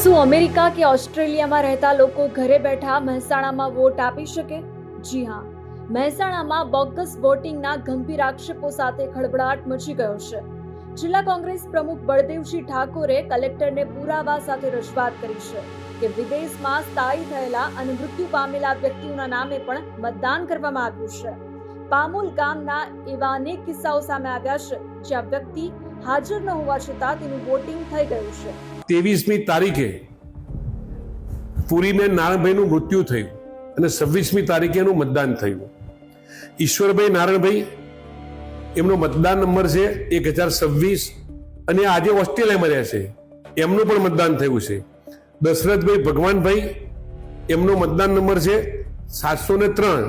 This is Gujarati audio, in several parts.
શું અમેરિકા કે ઓસ્ટ્રેલિયામાં રહેતા લોકો ઘરે બેઠા મહેસાણામાં વોટ આપી શકે? જી હા, મહેસાણામાં બોગસ વોટિંગના ગંભીર આક્ષેપો સાથે ખળભળાટ મચી ગયો છે. જિલ્લા કોંગ્રેસ પ્રમુખ બળદેવસિંહ ઠાકોરે કલેક્ટરને પુરાવા સાથે રજૂઆત કરી છે કે વિદેશમાં સ્થાયી થયેલા અને મૃત્યુ પામેલા વ્યક્તિઓના નામે પણ મતદાન કરવામાં આવ્યું છે. પામોલ ગામના એવા અનેક કિસ્સાઓ સામે આવ્યા છે જ્યાં વ્યક્તિ હાજર ન હોવા છતાં તેનું વોટિંગ થઈ ગયું છે. 23મી તારીખે પુરીબેન નારાયણભાઈનું મૃત્યુ થયું અને 26મી તારીખે એનું મતદાન થયું. ઈશ્વરભાઈ નારાયણભાઈ એમનો મતદાન નંબર છે 1026 અને આજે ઓસ્ટ્રેલિયામાં રહે છે, એમનું પણ મતદાન થયું છે. દશરથભાઈ ભગવાનભાઈ એમનો મતદાન નંબર છે 703,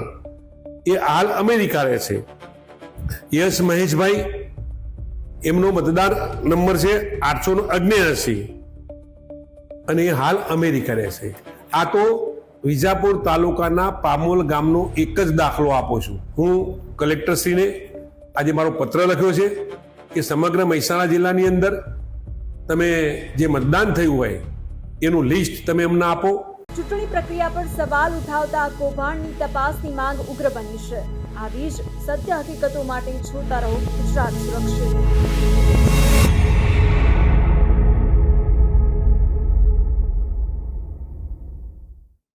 એ હાલ અમેરિકા રહે છે. યશ મહેશભાઈ એમનો મતદાર નંબર છે 879 અને એ હાલ અમેરિકા રહે છે. આ તો વિજાપુર તાલુકાના પામોલ ગામનો એક જ દાખલો આપું છું. હું કલેક્ટરશ્રીને આજે મારો પત્ર લખ્યો છે કે સમગ્ર મહેસાણા જિલ્લાની અંદર તમે જે મતદાન થયું હોય એનું લિસ્ટ તમે અમને આપો. ચૂંટણી પ્રક્રિયા પર સવાલ ઉઠાવતા આ કૌભાંડની તપાસની માંગ ઉગ્ર બની છે. આવી જ સત્ય હકીકતો માટે જોતા રહો ગુજરાત સુરક્ષિત.